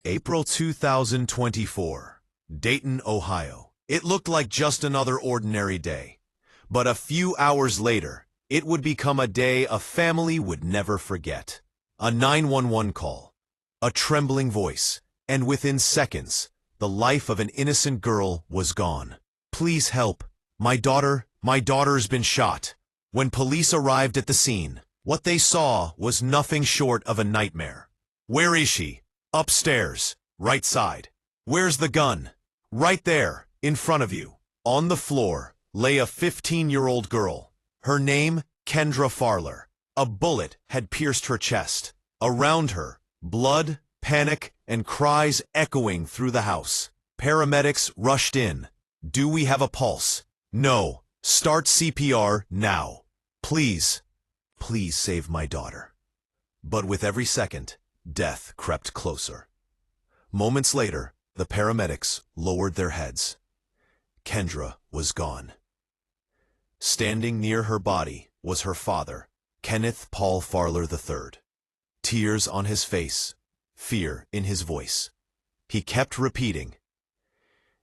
April 2024, Dayton, Ohio. It looked like just another ordinary day. But a few hours later, it would become a day a family would never forget. A 911 call, a trembling voice, and within seconds, the life of an innocent girl was gone. "Please help. My daughter's been shot." When police arrived at the scene, what they saw was nothing short of a nightmare. "Where is she?" "Upstairs, right side." "Where's the gun?" "Right there, in front of you." On the floor lay a 15-year-old girl. Her name, Kendra Farler. A bullet had pierced her chest. Around her, blood, panic, and cries echoing through the house. Paramedics rushed in. "Do we have a pulse?" "No. Start CPR now. Please, please save my daughter." But with every second, death crept closer. Moments later, the paramedics lowered their heads. Kendra was gone. Standing near her body was her father, Kenneth Paul Farler III. Tears on his face, fear in his voice. He kept repeating,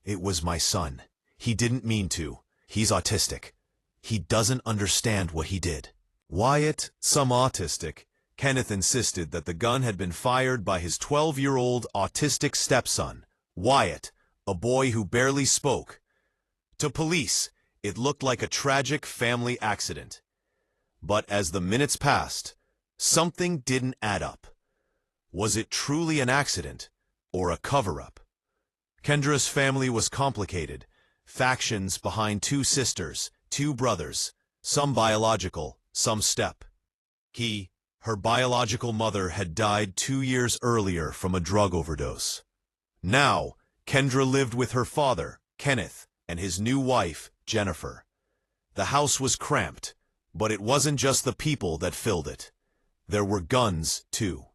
"It was my son. He didn't mean to. He's autistic. He doesn't understand what he did." Wyatt, some autistic, Kenneth insisted that the gun had been fired by his 12-year-old autistic stepson, Wyatt, a boy who barely spoke. To police, it looked like a tragic family accident. But as the minutes passed, something didn't add up. Was it truly an accident, or a cover-up? Kendra's family was complicated. Factions behind two sisters, two brothers, some biological, some step. Her biological mother had died 2 years earlier from a drug overdose. Now, Kendra lived with her father, Kenneth, and his new wife, Jennifer. The house was cramped, but it wasn't just the people that filled it. There were guns, too.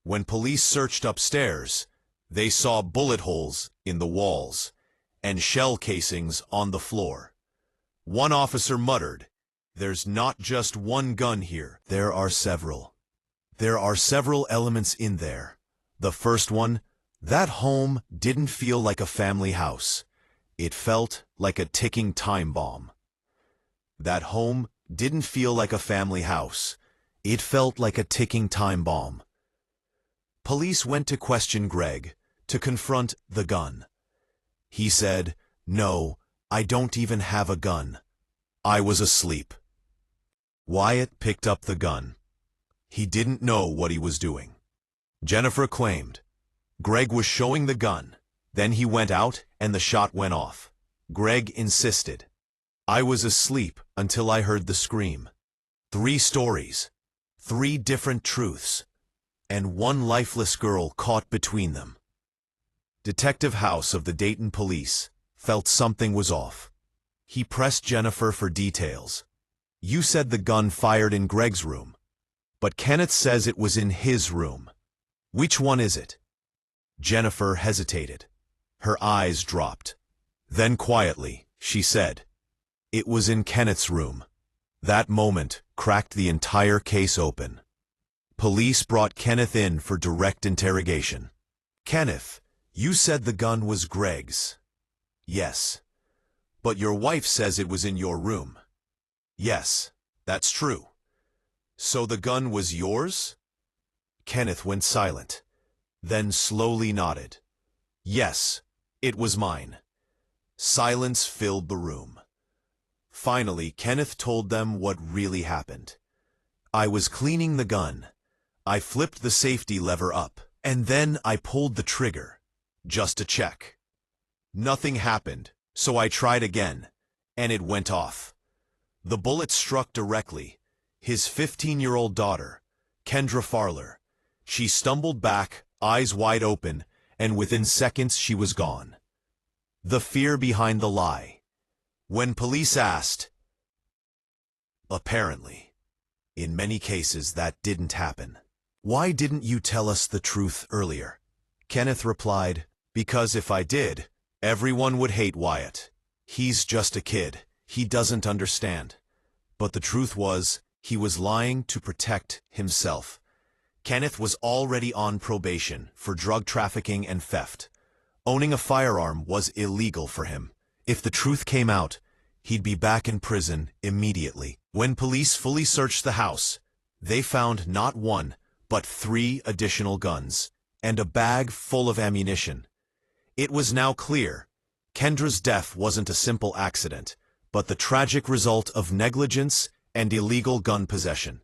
When police searched upstairs, they saw bullet holes in the walls and shell casings on the floor. One officer muttered, "There's not just one gun here. There are several. There are several elements in there." The first one, that home didn't feel like a family house. It felt like a ticking time bomb. That home didn't feel like a family house. It felt like a ticking time bomb. Police went to question Greg, to confront the gun. He said, "No, I don't even have a gun. I was asleep." Wyatt picked up the gun. He didn't know what he was doing. Jennifer claimed, "Greg was showing the gun. Then he went out and the shot went off." Greg insisted, "I was asleep until I heard the scream." 3 stories, 3 different truths, and one lifeless girl caught between them. Detective House of the Dayton Police felt something was off. He pressed Jennifer for details. "You said the gun fired in Greg's room, but Kenneth says it was in his room. Which one is it?" Jennifer hesitated. Her eyes dropped. Then quietly, she said, "It was in Kenneth's room." That moment cracked the entire case open. Police brought Kenneth in for direct interrogation. "Kenneth, you said the gun was Greg's." "Yes." "But your wife says it was in your room." "Yes, that's true." "So the gun was yours?" Kenneth went silent, then slowly nodded. "Yes, it was mine." Silence filled the room. Finally, Kenneth told them what really happened. "I was cleaning the gun. I flipped the safety lever up, and then I pulled the trigger, just to check. Nothing happened, so I tried again, and it went off. The bullet struck directly his 15-year-old daughter, Kendra Farler. She stumbled back, eyes wide open, and within seconds she was gone." The fear behind the lie. When police asked, apparently, in many cases that didn't happen. "Why didn't you tell us the truth earlier?" Kenneth replied, "Because if I did, everyone would hate Wyatt. He's just a kid. He doesn't understand." But the truth was, he was lying to protect himself. Kenneth was already on probation for drug trafficking and theft. Owning a firearm was illegal for him. If the truth came out, he'd be back in prison immediately. When police fully searched the house, they found not one, but 3 additional guns, and a bag full of ammunition. It was now clear, Kendra's death wasn't a simple accident, but the tragic result of negligence and illegal gun possession.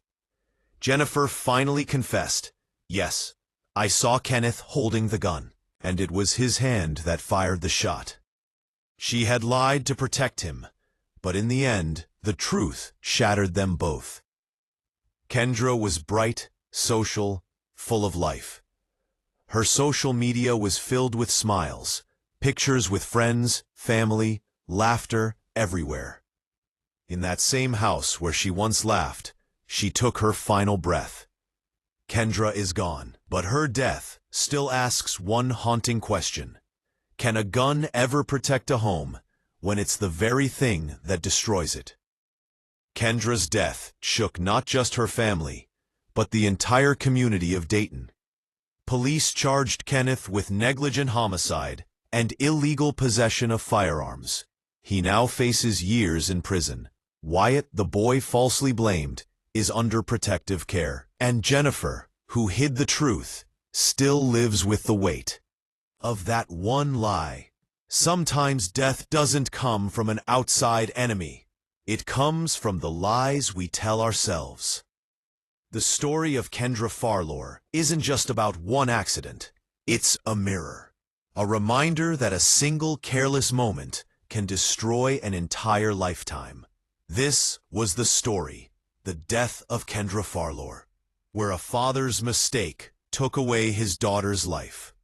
Jennifer finally confessed, "Yes, I saw Kenneth holding the gun, and it was his hand that fired the shot." She had lied to protect him, but in the end, the truth shattered them both. Kendra was bright, social, full of life. Her social media was filled with smiles, pictures with friends, family, laughter everywhere. In that same house where she once laughed, she took her final breath. Kendra is gone, but her death still asks one haunting question. Can a gun ever protect a home when it's the very thing that destroys it? Kendra's death shook not just her family, but the entire community of Dayton. Police charged Kenneth with negligent homicide and illegal possession of firearms. He now faces years in prison. Wyatt, the boy falsely blamed, is under protective care. And Jennifer, who hid the truth, still lives with the weight of that one lie. Sometimes death doesn't come from an outside enemy. It comes from the lies we tell ourselves. The story of Kendra Farlor isn't just about one accident. It's a mirror. A reminder that a single careless moment can destroy an entire lifetime. This was the story, the death of Kendra Farlor, where a father's mistake took away his daughter's life.